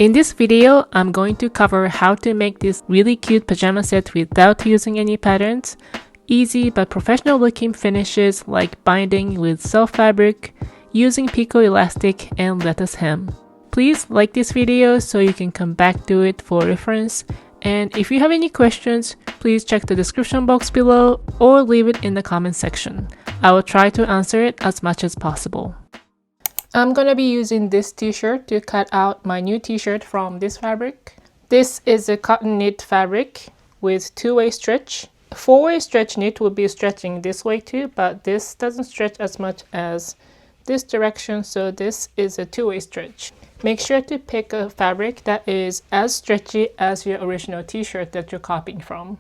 In this video, I'm going to cover how to make this really cute pajama set without using any patterns, easy but professional looking finishes like binding with self fabric, using Picot elastic and lettuce hem. Please like this video so you can come back to it for reference, and if you have any questions, please check the description box below or leave it in the comment section. I will try to answer it as much as possible. I'm gonna be using this t-shirt to cut out my new t-shirt from this fabric. This is a cotton knit fabric with two-way stretch. Four-way stretch knit will be stretching this way too, but this doesn't stretch as much as this direction, so this is a two-way stretch. Make sure to pick a fabric that is as stretchy as your original t-shirt that you're copying from.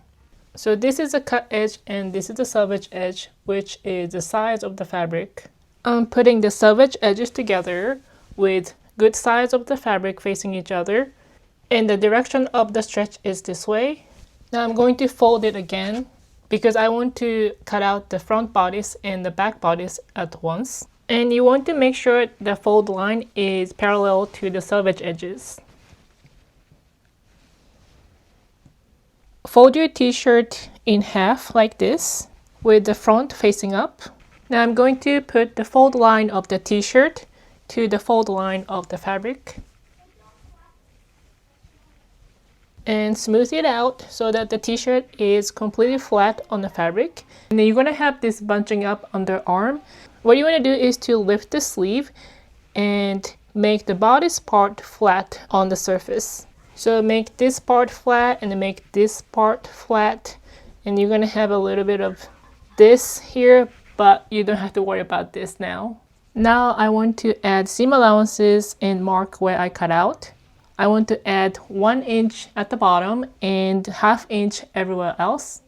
So this is a cut edge and this is the selvage edge, which is the size of the fabric. I'm putting the selvage edges together with good sides of the fabric facing each other, and the direction of the stretch is this way. Now I'm going to fold it again because I want to cut out the front bodice and the back bodice at once. And you want to make sure the fold line is parallel to the selvage edges. Fold your t-shirt in half like this with the front facing up. Now I'm going to put the fold line of the t-shirt to the fold line of the fabric and smooth it out so that the t-shirt is completely flat on the fabric. And then you're going to have this bunching up on the arm. What you want to do is to lift the sleeve and make the bodice part flat on the surface. So make this part flat and then make this part flat, and you're going to have a little bit of this here, but you don't have to worry about this now. Now I want to add seam allowances and mark where I cut out. I want to add 1 inch at the bottom and ½ inch everywhere else.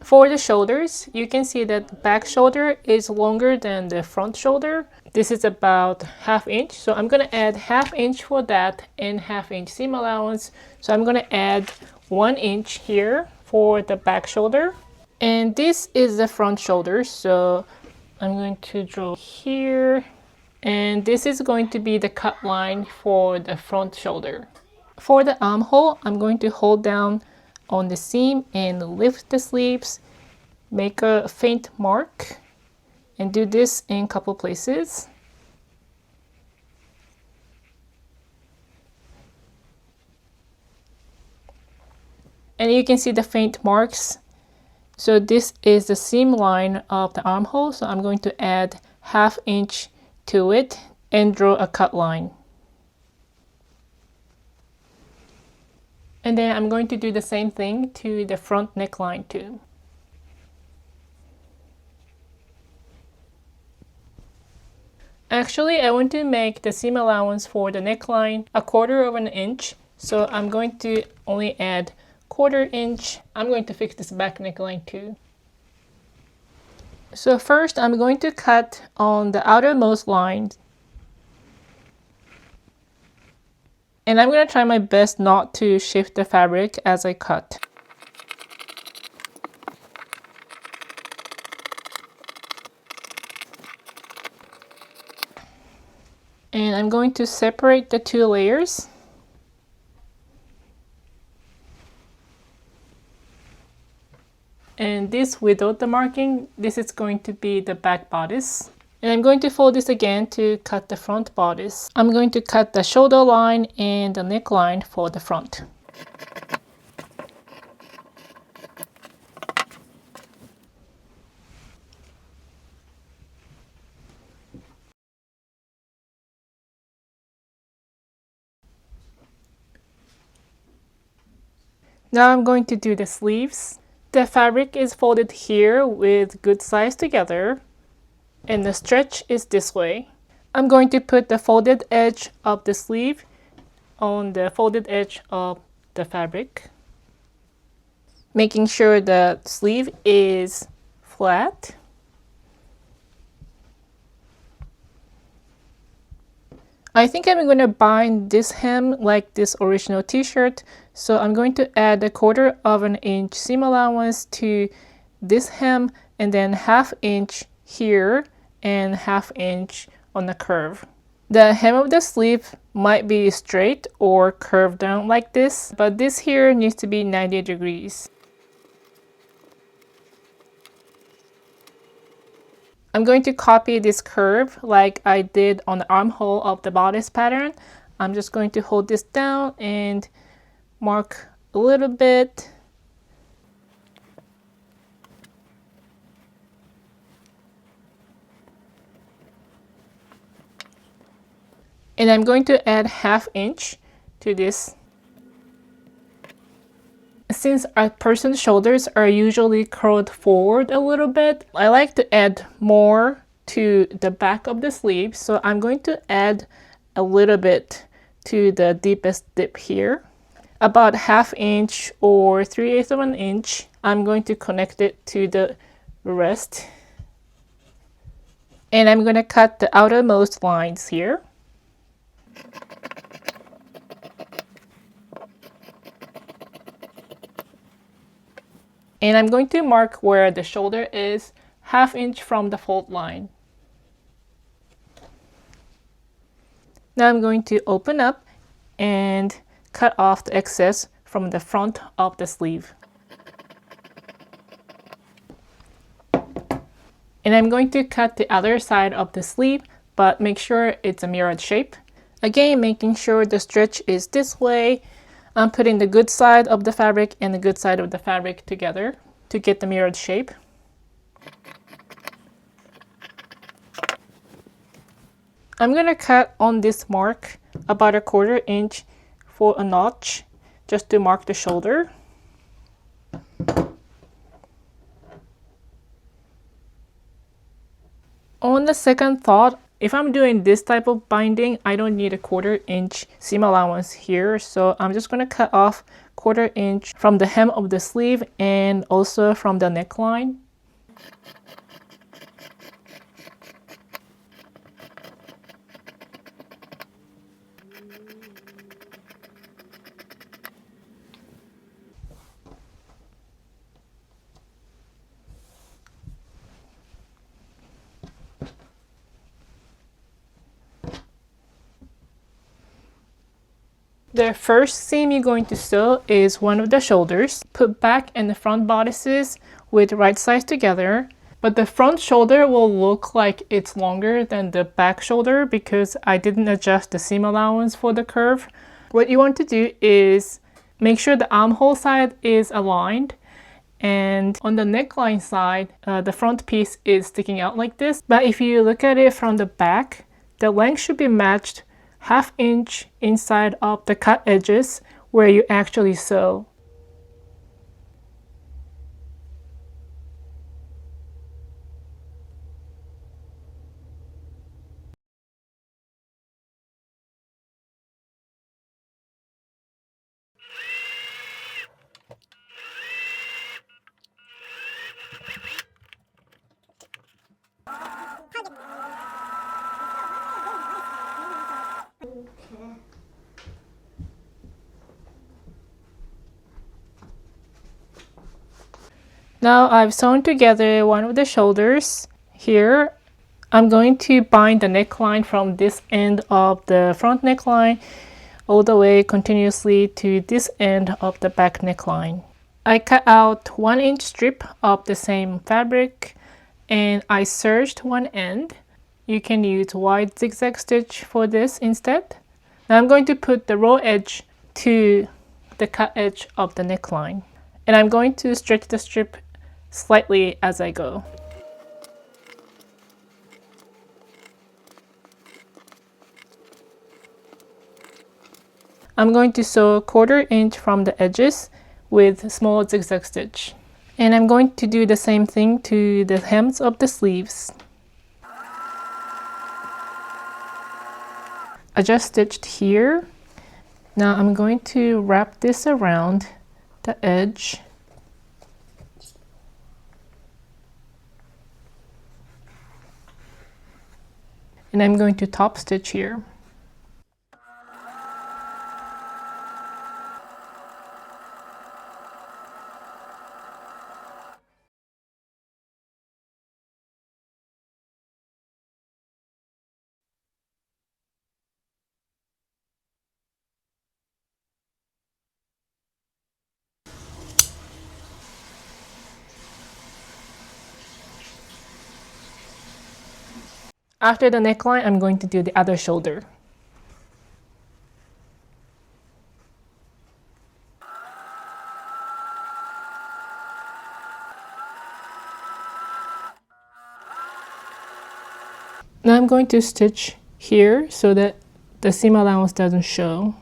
For the shoulders, you can see that the back shoulder is longer than the front shoulder. This is about ½ inch, so I'm going to add ½ inch for that and ½ inch seam allowance. So I'm going to add 1 inch here for the back shoulder, and this is the front shoulder, so I'm going to draw here, and this is going to be the cut line for the front shoulder. For the armhole, I'm going to hold down on the seam and lift the sleeves, make a faint mark, and do this in a couple places. And you can see the faint marks. So this is the seam line of the armhole, so I'm going to add ½ inch to it and draw a cut line. And then I'm going to do the same thing to the front neckline too. Actually, I want to make the seam allowance for the neckline 1/4 inch, so I'm going to only add 1/4 inch. I'm going to fix this back neckline too. So first I'm going to cut on the outermost line. And I'm going to try my best not to shift the fabric as I cut. And I'm going to separate the two layers. And this without the marking, this is going to be the back bodice. And I'm going to fold this again to cut the front bodice. I'm going to cut the shoulder line and the neckline for the front. Now I'm going to do the sleeves. The fabric is folded here with good sides together, and the stretch is this way. I'm going to put the folded edge of the sleeve on the folded edge of the fabric, making sure the sleeve is flat. I think I'm going to bind this hem like this original t-shirt, so I'm going to add 1/4 inch seam allowance to this hem and then ½ inch here and 1/2 inch on the curve. The hem of the sleeve might be straight or curved down like this, but this here needs to be 90 degrees. I'm going to copy this curve like I did on the armhole of the bodice pattern. I'm just going to hold this down and mark a little bit. And I'm going to add 1/2 inch to this. Since a person's shoulders are usually curled forward a little bit, I like to add more to the back of the sleeve. So I'm going to add a little bit to the deepest dip here. About 1/2 inch or 3/8 of an inch. I'm going to connect it to the rest. And I'm going to cut the outermost lines here. And I'm going to mark where the shoulder is 1/2 inch from the fold line. Now I'm going to open up and cut off the excess from the front of the sleeve. And I'm going to cut the other side of the sleeve, but make sure it's a mirrored shape. Again, making sure the stretch is this way. I'm putting the good side of the fabric and the good side of the fabric together to get the mirrored shape. I'm going to cut on this mark about 1/4 inch for a notch just to mark the shoulder. On the second thought, if I'm doing this type of binding, I don't need a 1/4 inch seam allowance here. So I'm just going to cut off 1/4 inch from the hem of the sleeve and also from the neckline. The first seam you're going to sew is one of the shoulders. Put back and the front bodices with right sides together, but the front shoulder will look like it's longer than the back shoulder because I didn't adjust the seam allowance for the curve. What you want to do is make sure the armhole side is aligned, and on the neckline side, the front piece is sticking out like this. But if you look at it from the back, the length should be matched 1/2 inch inside of the cut edges where you actually sew. Now I've sewn together one of the shoulders. Here I'm going to bind the neckline from this end of the front neckline all the way continuously to this end of the back neckline. I cut out 1 inch strip of the same fabric and I serged one end. You can use wide zigzag stitch for this instead. Now I'm going to put the raw edge to the cut edge of the neckline, and I'm going to stretch the strip slightly as I go. I'm going to sew 1/4 inch from the edges with small zigzag stitch. And I'm going to do the same thing to the hems of the sleeves. I just stitched here. Now I'm going to wrap this around the edge. And I'm going to top stitch here. After the neckline, I'm going to do the other shoulder. Now I'm going to stitch here so that the seam allowance doesn't show.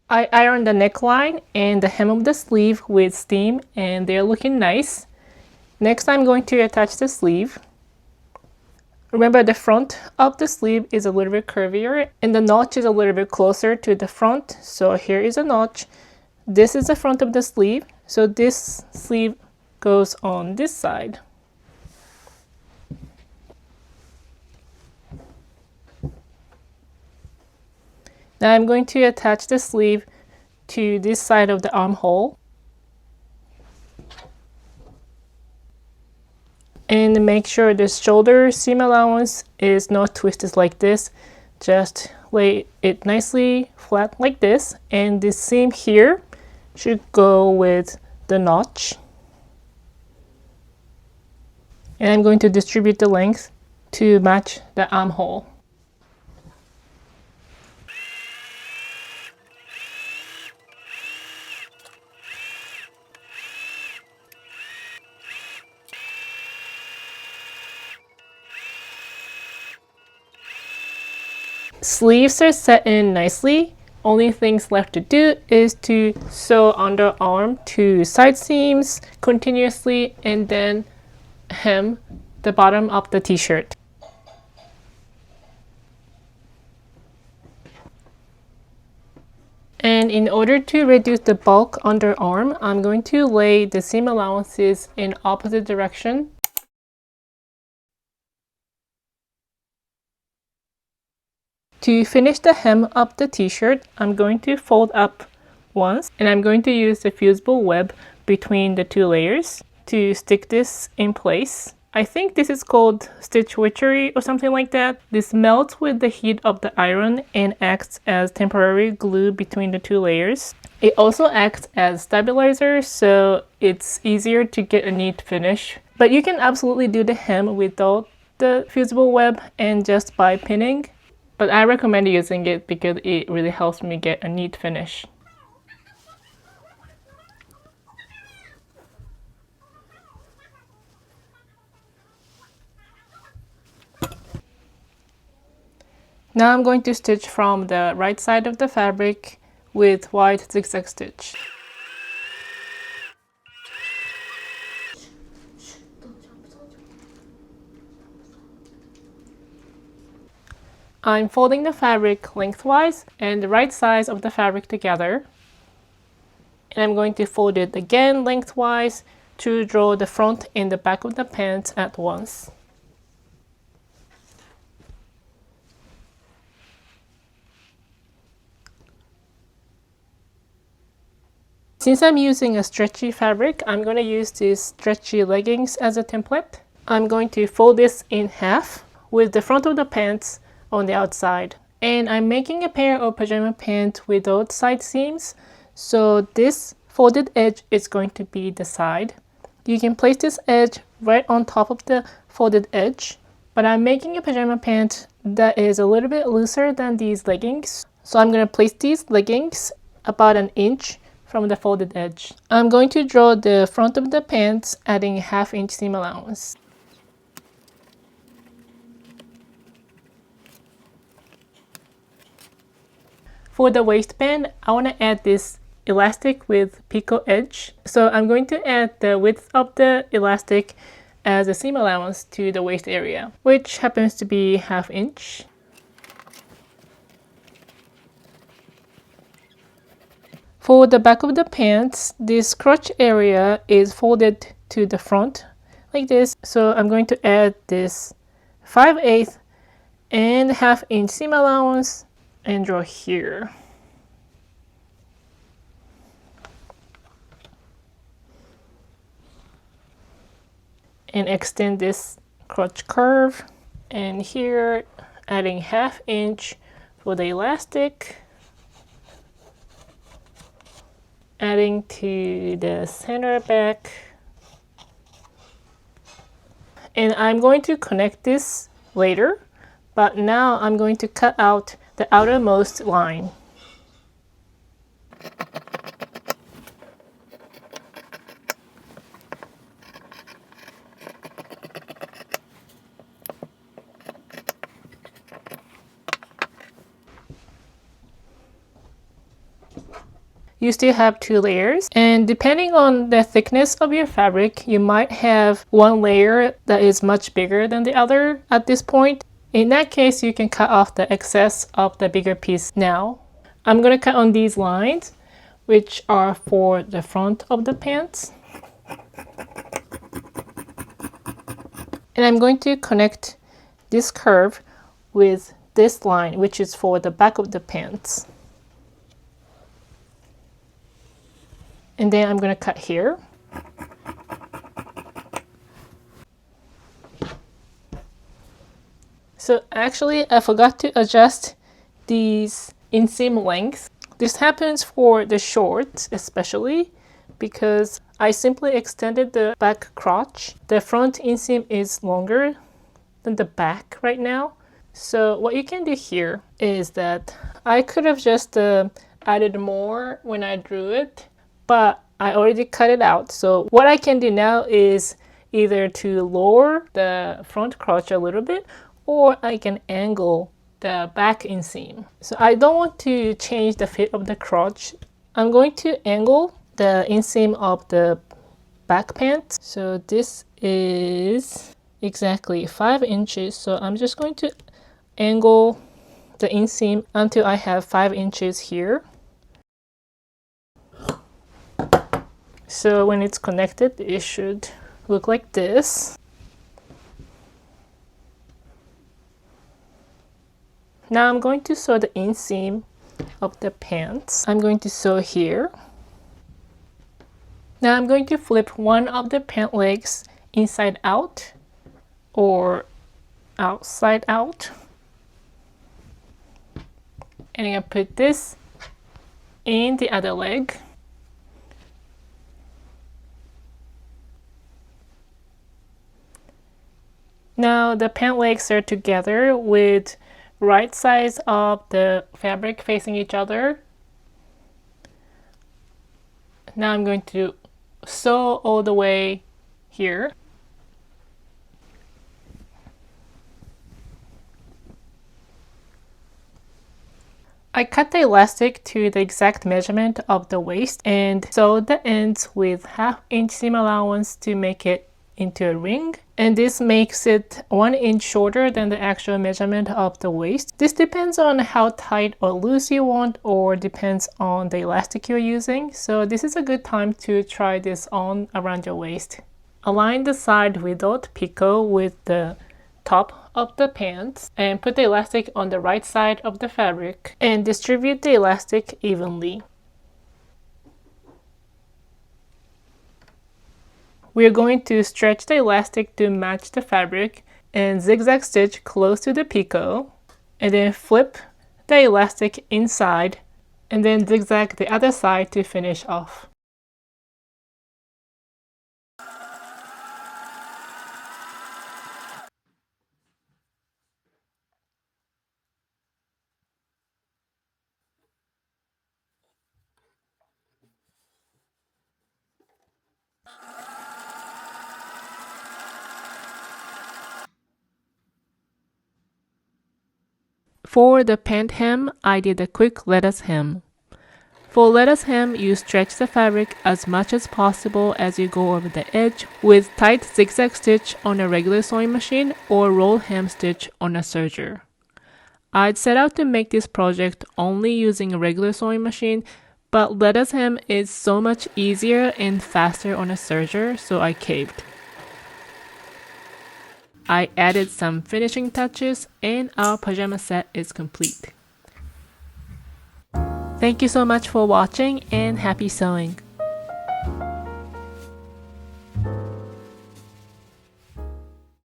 I ironed the neckline and the hem of the sleeve with steam, and they're looking nice. Next, I'm going to attach the sleeve. Remember, the front of the sleeve is a little bit curvier and the notch is a little bit closer to the front. So here is a notch. This is the front of the sleeve. So this sleeve goes on this side. Now I'm going to attach the sleeve to this side of the armhole. And make sure the shoulder seam allowance is not twisted like this. Just lay it nicely flat like this. And this seam here should go with the notch. And I'm going to distribute the length to match the armhole. Sleeves are set in nicely. Only things left to do is to sew underarm to side seams continuously and then hem the bottom of the t-shirt. And in order to reduce the bulk underarm, I'm going to lay the seam allowances in opposite direction. To finish the hem of the t-shirt, I'm going to fold up once, and I'm going to use the fusible web between the two layers to stick this in place. I think this is called stitch witchery or something like that. This melts with the heat of the iron and acts as temporary glue between the two layers. It also acts as stabilizer, so it's easier to get a neat finish. But you can absolutely do the hem without the fusible web and just by pinning. But I recommend using it because it really helps me get a neat finish. Now I'm going to stitch from the right side of the fabric with white zigzag stitch. I'm folding the fabric lengthwise and the right sides of the fabric together. And I'm going to fold it again lengthwise to draw the front and the back of the pants at once. Since I'm using a stretchy fabric, I'm going to use these stretchy leggings as a template. I'm going to fold this in half with the front of the pants on the outside. And I'm making a pair of pajama pants without side seams. So this folded edge is going to be the side. You can place this edge right on top of the folded edge. But I'm making a pajama pant that is a little bit looser than these leggings. So I'm going to place these leggings about an inch from the folded edge. I'm going to draw the front of the pants, adding a 1/2 inch seam allowance. For the waistband, I want to add this elastic with Picot edge. So I'm going to add the width of the elastic as a seam allowance to the waist area, which happens to be 1/2 inch. For the back of the pants, this crotch area is folded to the front like this. So I'm going to add this 5/8 and 1/2 inch seam allowance and draw here. And extend this crotch curve. And here adding 1/2 inch for the elastic, adding to the center back, and I'm going to connect this later, but now I'm going to cut out the outermost line. You still have 2 layers, and depending on the thickness of your fabric, you might have one layer that is much bigger than the other at this point. In that case, you can cut off the excess of the bigger piece now. I'm going to cut on these lines, which are for the front of the pants. And I'm going to connect this curve with this line, which is for the back of the pants. And then I'm going to cut here. So actually, I forgot to adjust these inseam lengths. This happens for the shorts especially because I simply extended the back crotch. The front inseam is longer than the back right now. So what you can do here is that I could have just added more when I drew it, but I already cut it out. So what I can do now is either to lower the front crotch a little bit, or I can angle the back inseam. So I don't want to change the fit of the crotch. I'm going to angle the inseam of the back pants. So this is exactly 5 inches. So I'm just going to angle the inseam until I have 5 inches here. So when it's connected, it should look like this. Now I'm going to sew the inseam of the pants. I'm going to sew here. Now I'm going to flip one of the pant legs inside out or outside out. And I'm going to put this in the other leg. Now the pant legs are together with right sides of the fabric facing each other. Now I'm going to sew all the way here. I cut the elastic to the exact measurement of the waist and sewed the ends with 1/2 inch seam allowance to make it into a ring, and this makes it 1 inch shorter than the actual measurement of the waist. This depends on how tight or loose you want, or depends on the elastic you're using, so this is a good time to try this on around your waist. Align the side without picot with the top of the pants and put the elastic on the right side of the fabric and distribute the elastic evenly. We are going to stretch the elastic to match the fabric and zigzag stitch close to the picot, and then flip the elastic inside and then zigzag the other side to finish off. For the pant hem, I did a quick lettuce hem. For lettuce hem, you stretch the fabric as much as possible as you go over the edge with tight zigzag stitch on a regular sewing machine or roll hem stitch on a serger. I'd set out to make this project only using a regular sewing machine, but lettuce hem is so much easier and faster on a serger, so I caved. I added some finishing touches and our pajama set is complete. Thank you so much for watching and happy sewing!